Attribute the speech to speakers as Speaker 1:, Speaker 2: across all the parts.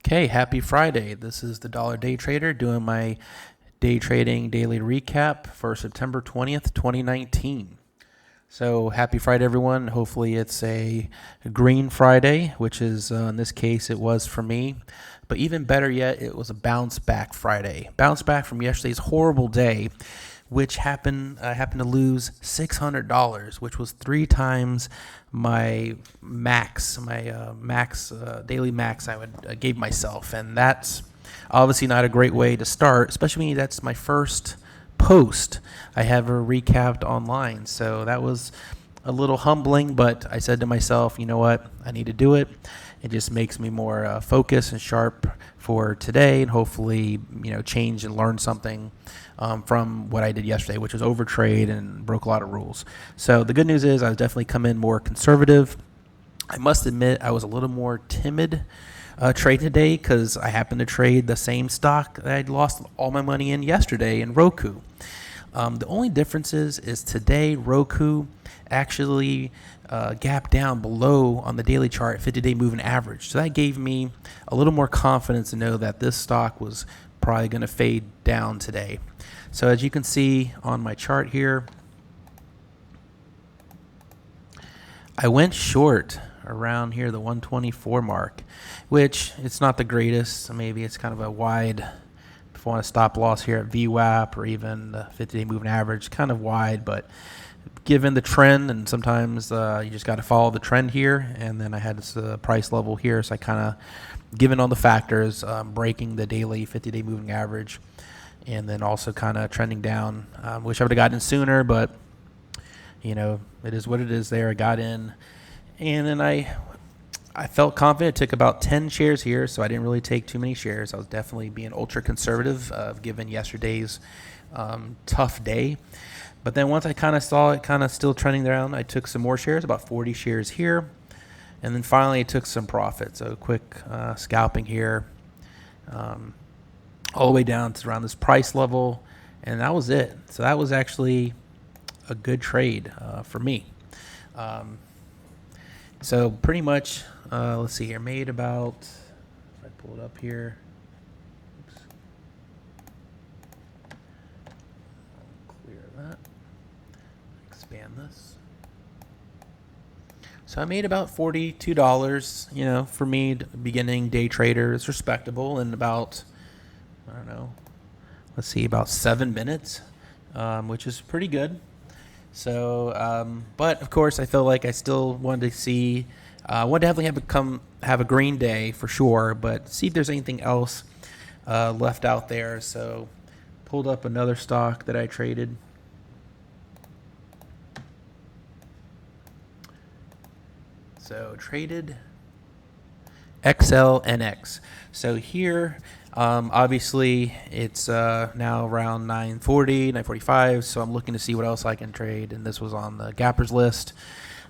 Speaker 1: Okay, happy Friday. This is the Dollar Day Trader doing my day trading daily recap for September 20th, 2019. So happy Friday, everyone. Hopefully it's a green Friday, which is, in this case, it was for me. But even better yet, it was a bounce back Friday. Bounce back from yesterday's horrible day, which happened. I happened to lose $600, which was 3 times my max, daily max I gave myself, and that's obviously not a great way to start, especially when that's my first post I have recapped online. So that was a little humbling, but I said to myself, you know what, I need to do it. It just makes me more focused and sharp for today, and hopefully, change and learn something from what I did yesterday, which was overtrade and broke a lot of rules. So the good news is I've definitely come in more conservative. I must admit I was a little more timid trade today because I happened to trade the same stock that I'd lost all my money in yesterday in ROKU. The only difference is today ROKU actually gapped down below on the daily chart 50-day moving average. So that gave me a little more confidence to know that this stock was probably going to fade down today. So as you can see on my chart here, I went short around here, the 124 mark, which it's not the greatest. Maybe it's kind of a wide, if I want to stop loss here at VWAP or even the 50-day moving average, kind of wide, but given the trend, and sometimes you just got to follow the trend here, and then I had this price level here, so I kind of, given all the factors, breaking the daily 50-day moving average, and then also kind of trending down. Wish I would have gotten in sooner, but it is what it is there. I got in, and then I felt confident. I took about 10 shares here, so I didn't really take too many shares. I was definitely being ultra conservative given yesterday's tough day. But then once I kind of saw it kind of still trending down, I took some more shares, about 40 shares here. And then finally I took some profit. So quick scalping here all the way down to around this price level. And that was it. So that was actually a good trade for me. So pretty much, let's see here, made about, if I pull it up here. Oops. Clear that. Expand this. So I made about $42, for me, beginning day trader. It's respectable in about, let's see, about 7 minutes, which is pretty good. So, but of course, I felt like I still wanted to see, wanted to definitely have a green day for sure, but see if there's anything else left out there. So, pulled up another stock that I traded. So, traded XLNX. So here, obviously, it's now around 9:40, 9:45, so I'm looking to see what else I can trade, and this was on the gappers list.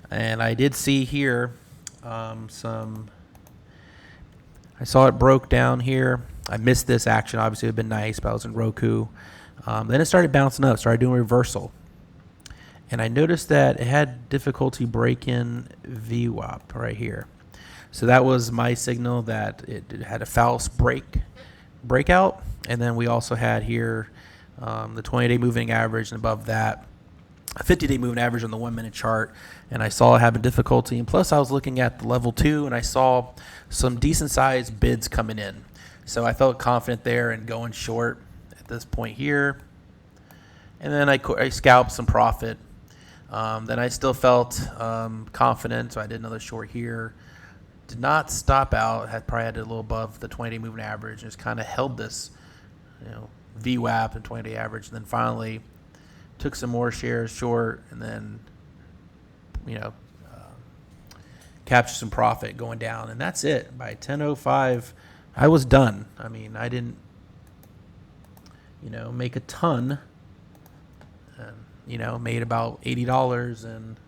Speaker 1: And I did see here I saw it broke down here. I missed this action. Obviously, it would have been nice, but I was in ROKU. Then it started bouncing up, started doing reversal. And I noticed that it had difficulty breaking VWAP right here. So that was my signal that it had a false breakout. And then we also had here the 20-day moving average, and above that, a 50-day moving average on the 1-minute chart. And I saw it having difficulty. And plus, I was looking at the level 2, and I saw some decent-sized bids coming in. So I felt confident there and going short at this point here. And then I scalped some profit. Then I still felt confident, so I did another short here. Did not stop out. Probably had it a little above the 20-day moving average, and just kind of held this, VWAP and 20-day average. And then finally took some more shares short, and then, captured some profit going down. And that's it. By 10:05, I was done. I mean, I didn't, make a ton. Made about $80 and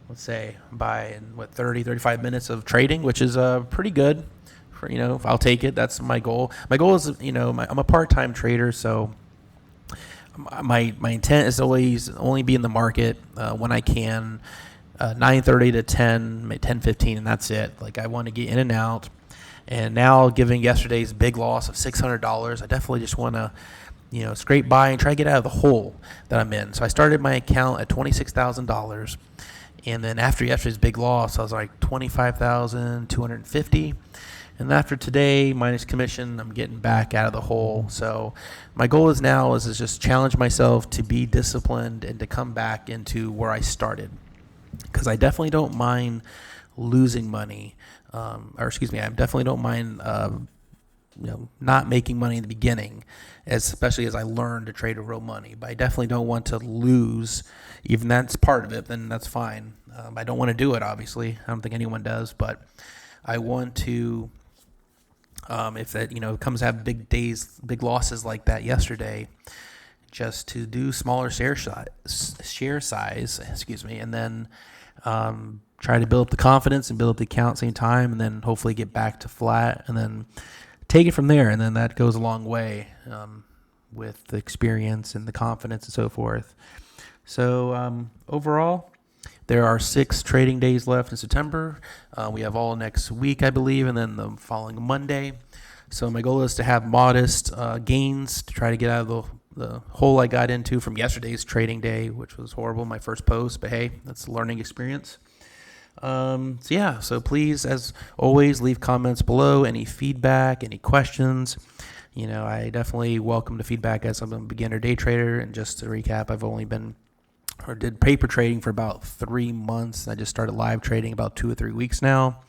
Speaker 1: let's say by 35 minutes of trading, which is pretty good for, if I'll take it. That's my goal. My goal is, I'm a part-time trader, so my intent is always only be in the market when I can, 9:30 to 10, 10:15, and that's it. Like, I want to get in and out And now, given yesterday's big loss of $600, I definitely just want to, scrape by and try to get out of the hole that I'm in. So I started my account at $26,000. And then after yesterday's big loss, I was like 25,250. And after today, minus commission, I'm getting back out of the hole. So my goal is just challenge myself to be disciplined and to come back into where I started. Because I definitely don't mind losing money. I definitely don't mind not making money in the beginning, especially as I learn to trade with real money. But I definitely don't want to lose. Even that's part of it, then that's fine. I don't want to do it, obviously. I don't think anyone does, but I want to, if that, comes to have big losses like that yesterday, just to do smaller share size, and then try to build up the confidence and build up the account at the same time, and then hopefully get back to flat, and then take it from there. And then that goes a long way with the experience and the confidence and so forth. So overall, there are 6 trading days left in September. We have all next week, I believe, and then the following Monday. So my goal is to have modest gains to try to get out of the hole I got into from yesterday's trading day, which was horrible, my first post. But hey, that's a learning experience. So please, as always, leave comments below, any feedback, any questions. I definitely welcome the feedback as I'm a beginner day trader. And just to recap, I've only did paper trading for about 3 months. I just started live trading about 2 or 3 weeks now.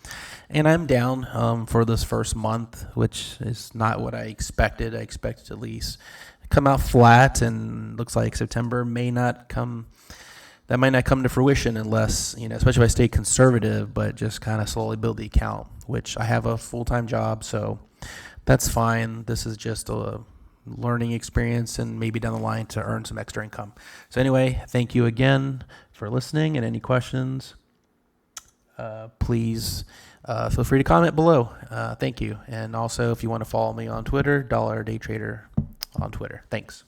Speaker 1: And I'm down for this first month, which is not what I expected. I expected to at least come out flat, and looks like September may not come. That might not come to fruition unless, especially if I stay conservative, but just kind of slowly build the account, which I have a full-time job, so that's fine. This is just a learning experience, and maybe down the line to earn some extra income. So anyway, thank you again for listening, and any questions, please feel free to comment below. Thank you. And also, if you want to follow me on Twitter, $Day Trader on Twitter. Thanks.